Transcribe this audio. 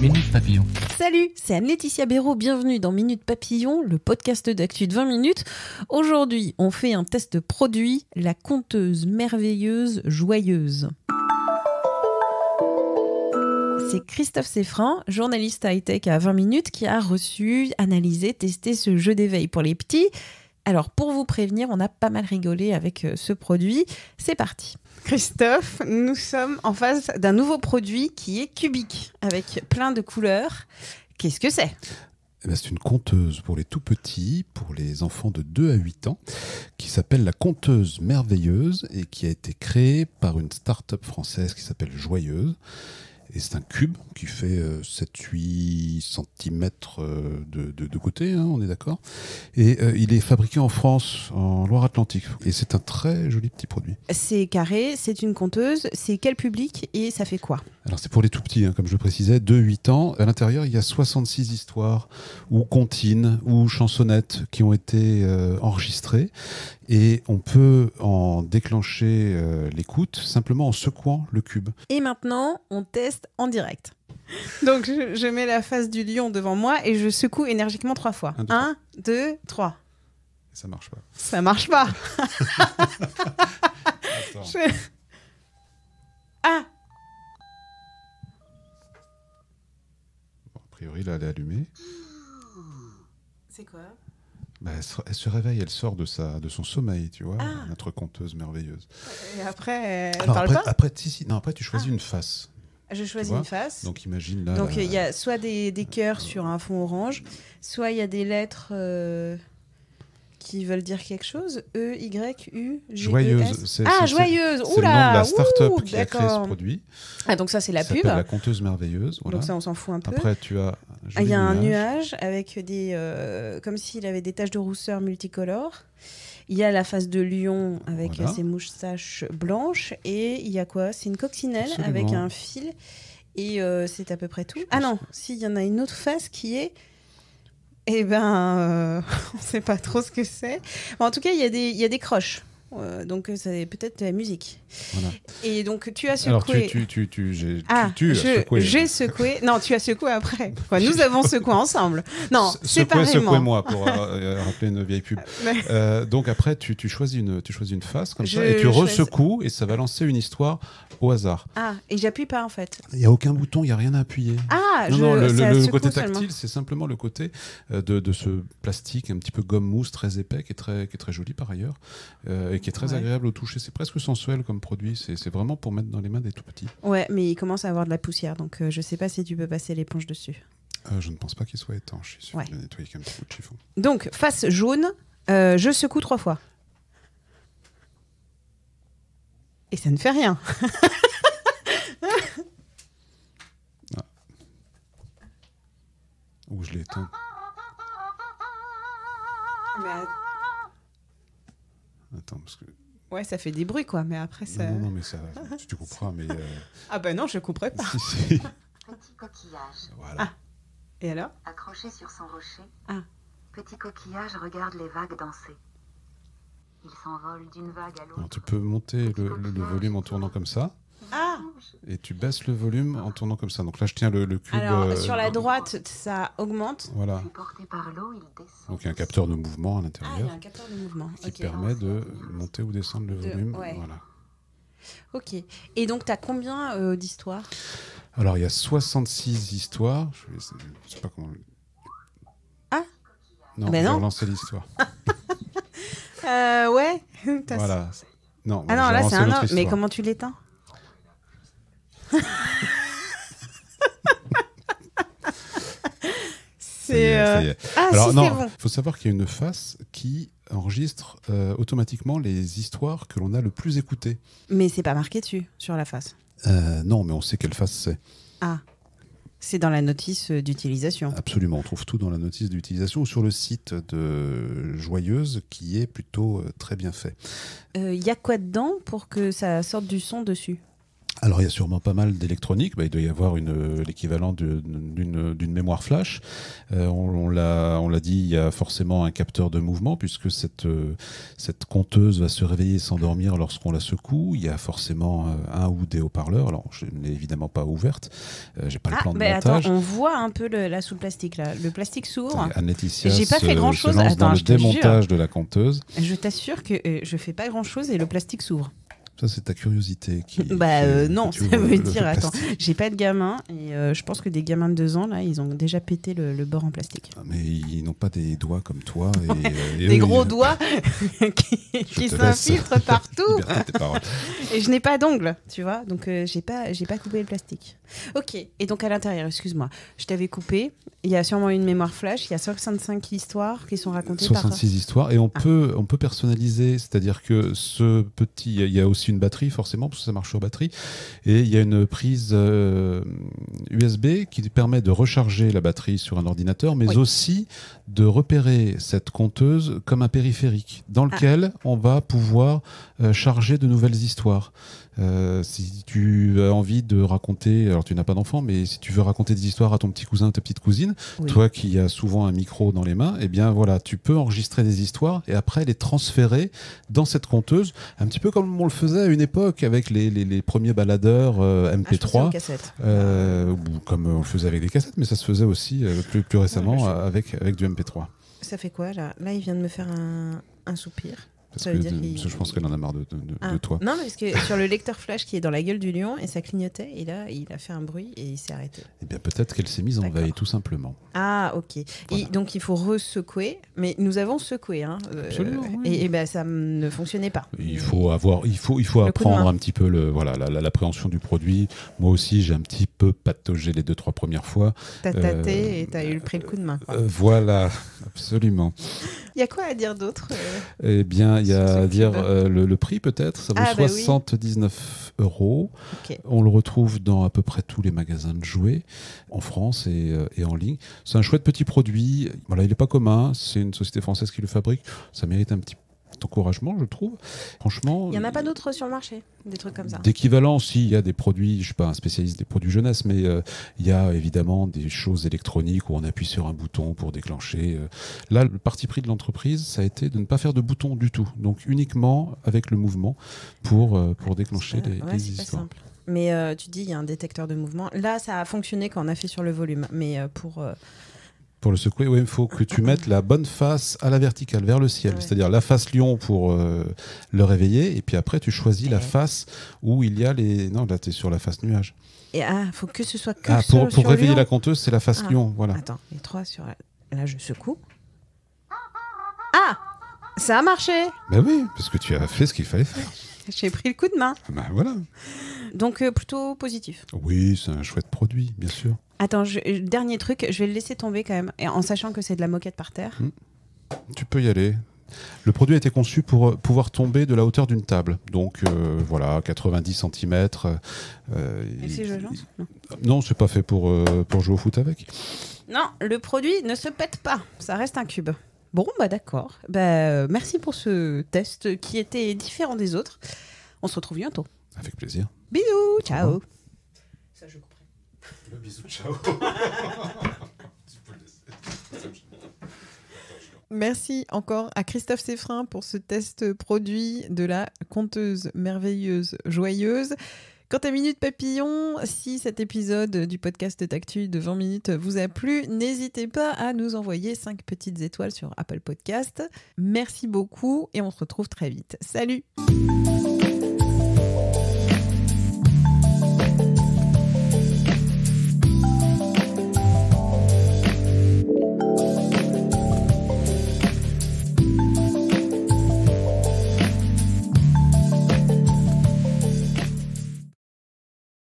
Minute Papillon. Salut, c'est Anne-Laetitia Béraud, bienvenue dans Minute Papillon, le podcast d'actu de 20 minutes. Aujourd'hui, on fait un test de produit, la conteuse merveilleuse joyeuse. C'est Christophe Seffrin, journaliste high-tech à 20 minutes, qui a reçu, analysé, testé ce jeu d'éveil pour les petits. Alors, pour vous prévenir, on a pas mal rigolé avec ce produit. C'est parti. Christophe, nous sommes en face d'un nouveau produit qui est cubique, avec plein de couleurs. Qu'est-ce que c'est ? C'est une conteuse pour les tout petits, pour les enfants de 2 à 8 ans, qui s'appelle la conteuse merveilleuse et qui a été créée par une start-up française qui s'appelle Joyeuse. Et c'est un cube qui fait 7-8 cm de côté, hein, on est d'accord. Et il est fabriqué en France, en Loire-Atlantique. Et c'est un très joli petit produit. C'est carré, c'est une conteuse, c'est quel public et ça fait quoi ? Alors c'est pour les tout petits, hein, comme je le précisais, 2-8 ans. À l'intérieur, il y a 66 histoires ou comptines ou chansonnettes qui ont été enregistrées. Et on peut en déclencher l'écoute simplement en secouant le cube. Et maintenant, on teste en direct. Donc, je mets la face du lion devant moi et je secoue énergiquement 3 fois. 1, 2, 3. Ça marche pas. Ça marche pas. Ah. Bon, a priori, là, elle est allumée. C'est quoi ? Elle se réveille, elle sort de son sommeil, tu vois, notre conteuse merveilleuse. Et après, elle Alors parle pas ? après, tu choisis une face. Je choisis une face. Donc imagine là. Donc il y a soit des cœurs sur un fond orange, soit il y a des lettres qui veulent dire quelque chose. E, Y, U, G, Joyeuse. E, S. Joyeuse. C'est le nom de la start-up qui a créé ce produit. Ah, donc ça, c'est la pub. Ça s'appelle la conteuse merveilleuse. Voilà. Donc ça, on s'en fout un peu. Après, tu as il y a un nuage avec des... comme s'il avait des taches de rousseur multicolores. Il y a la face de lion avec ses moustaches blanches. Et il y a quoi ? C'est une coccinelle avec un fil. Et c'est à peu près tout. Ah non, il y en a une autre face qui est... Eh ben, on ne sait pas trop ce que c'est. Bon, en tout cas, il y a des croches. Donc, c'est peut-être la musique. Voilà. Et donc, tu as secoué... Alors, j'ai secoué. Non, tu as secoué après. Enfin, nous avons secoué ensemble. Non, séparément. Secouez-moi pour rappeler une vieille pub. Donc, après, tu choisis une face comme ça et tu resecoues et ça va lancer une histoire au hasard. Ah, et j'appuie pas en fait. Il n'y a aucun bouton, il n'y a rien à appuyer. Le côté tactile, c'est simplement le côté de ce plastique un petit peu gomme mousse très épais qui est très joli par ailleurs et qui est très agréable au toucher. C'est presque sensuel comme produit. C'est vraiment pour mettre dans les mains des tout petits. Ouais, mais il commence à avoir de la poussière, donc je sais pas si tu peux passer l'éponge dessus. Je ne pense pas qu'il soit étanche. Il suffit de nettoyer avec un petit bout de chiffon. Donc, face jaune, je secoue 3 fois. Et ça ne fait rien. Ou je l'ai éteint. Attends, parce que... Ouais, ça fait des bruits, quoi, mais après ça... Non, mais ça... tu couperas, mais... Ah ben non, je couperai pas. Si. Petit coquillage. Voilà. Ah. Et alors ? Accroché sur son rocher, petit coquillage regarde les vagues danser. Il s'envole d'une vague à l'autre. Alors, tu peux monter le volume en tournant comme ça. Et tu baisses le volume en tournant comme ça. Donc là, je tiens le cube... Alors, sur la droite, ça augmente. Voilà. Porté par l'eau, il descend. Donc, il y a un capteur de mouvement à l'intérieur. Il y a un capteur de mouvement. Qui permet de monter ou descendre le volume. Voilà. Ok. Et donc, tu as combien d'histoires ? Alors, il y a 66 histoires. Je sais pas comment... Non, je vais relancer l'histoire. Ouais. Voilà. Non, là, c'est un autre. Mais comment tu l'éteins ? Ça y est. Alors, c'est bon. Faut savoir qu'il y a une face qui enregistre automatiquement les histoires que l'on a le plus écoutées. Mais c'est pas marqué dessus, sur la face. Non, mais on sait quelle face c'est. C'est dans la notice d'utilisation. Absolument, on trouve tout dans la notice d'utilisation ou sur le site de Joyeuse qui est plutôt très bien fait. Y a quoi dedans pour que ça sorte du son dessus ? Alors, il y a sûrement pas mal d'électronique. Il doit y avoir l'équivalent d'une mémoire flash. On l'a dit, il y a forcément un capteur de mouvement, puisque cette conteuse va se réveiller et s'endormir lorsqu'on la secoue. Il y a forcément un ou des haut-parleurs. Alors, je ne l'ai évidemment pas ouverte. J'ai pas le plan de montage. Attends, on voit un peu la sous plastique là. Le plastique s'ouvre. Anne-Laetitia J'ai pas fait grand-chose. se lance dans le démontage de la conteuse. Je t'assure que je fais pas grand-chose et le plastique s'ouvre. Ça, c'est ta curiosité qui... non, ça veut dire, attends, j'ai pas de gamin et je pense que des gamins de 2 ans, là, ils ont déjà pété le bord en plastique. Mais ils n'ont pas des doigts comme toi. Et des gros doigts qui s'infiltrent partout. Et je n'ai pas d'ongles, tu vois, donc j'ai pas coupé le plastique. Ok, et donc à l'intérieur, excuse-moi, je t'avais coupé, il y a sûrement une mémoire flash, il y a 65 histoires qui sont racontées 66 histoires, et on peut personnaliser, c'est-à-dire que il y a aussi une batterie forcément, parce que ça marche sur batterie, et il y a une prise USB qui permet de recharger la batterie sur un ordinateur, mais aussi de repérer cette conteuse comme un périphérique dans lequel on va pouvoir charger de nouvelles histoires. Si tu as envie de raconter, alors tu n'as pas d'enfant, mais si tu veux raconter des histoires à ton petit cousin, ta petite cousine, toi qui as souvent un micro dans les mains, eh bien voilà, tu peux enregistrer des histoires et après les transférer dans cette conteuse, un petit peu comme on le faisait à une époque avec les premiers baladeurs MP3, ou comme on le faisait avec des cassettes, mais ça se faisait aussi plus récemment avec du MP3. Ça fait quoi là ? Là, il vient de me faire un soupir. Parce que je pense qu'elle en a marre de toi. Non, parce que sur le lecteur flash qui est dans la gueule du lion, et ça clignotait, et là, il a fait un bruit et il s'est arrêté. Eh bien, peut-être qu'elle s'est mise en veille, tout simplement. Ah, ok. Voilà. Et donc, il faut re-secouer, mais nous avons secoué. Absolument. Oui. Et ben, ça ne fonctionnait pas. Il faut apprendre un petit peu l'appréhension du produit. Moi aussi, j'ai un petit peu pataugé les 2-3 premières fois. T'as tâté et t'as pris le coup de main. Voilà, absolument. Il y a quoi à dire d'autre Eh bien, il y a à dire le prix peut-être. Ça vaut 79 €. Okay. On le retrouve dans à peu près tous les magasins de jouets en France et en ligne. C'est un chouette petit produit. Voilà, il n'est pas commun. C'est une société française qui le fabrique. Ça mérite un petit encouragement, je trouve. Franchement, il n'y en a pas d'autres sur le marché, des trucs comme ça. D'équivalent, si, il y a des produits, je ne suis pas un spécialiste des produits jeunesse, mais il y a évidemment des choses électroniques où on appuie sur un bouton pour déclencher. Là, le parti pris de l'entreprise, ça a été de ne pas faire de bouton du tout, donc uniquement avec le mouvement pour déclencher les histoires. Pas simple. Mais tu dis, il y a un détecteur de mouvement. Là, ça a fonctionné quand on a fait sur le volume, mais Pour le secouer, il faut que tu mettes la bonne face à la verticale, vers le ciel. Ouais. C'est-à-dire la face lion pour le réveiller. Et puis après, tu choisis la face où il y a les... Non, là, tu es sur la face nuage. Et faut que ce soit que pour réveiller la conteuse, c'est la face lion. Voilà. Attends, les 3 sur... Là, je secoue. Ah, ça a marché. Ben oui, parce que tu as fait ce qu'il fallait faire. J'ai pris le coup de main. Ben voilà. Donc, plutôt positif. Oui, c'est un chouette produit, bien sûr. Attends, dernier truc, je vais le laisser tomber quand même, et en sachant que c'est de la moquette par terre. Tu peux y aller. Le produit a été conçu pour pouvoir tomber de la hauteur d'une table. Donc voilà, 90 cm. Et c'est joli. Non, c'est pas fait pour jouer au foot avec. Non, le produit ne se pète pas. Ça reste un cube. Bon, bah d'accord. Merci pour ce test qui était différent des autres. On se retrouve bientôt. Avec plaisir. Bisous, ciao. Ça, je couperai. Le bisou, ciao. Merci encore à Christophe Seffrin pour ce test produit de la conteuse merveilleuse joyeuse. Quant à Minute Papillon, si cet épisode du podcast T'Actu de 20 minutes vous a plu, n'hésitez pas à nous envoyer 5 petites étoiles sur Apple Podcast. Merci beaucoup et on se retrouve très vite. Salut!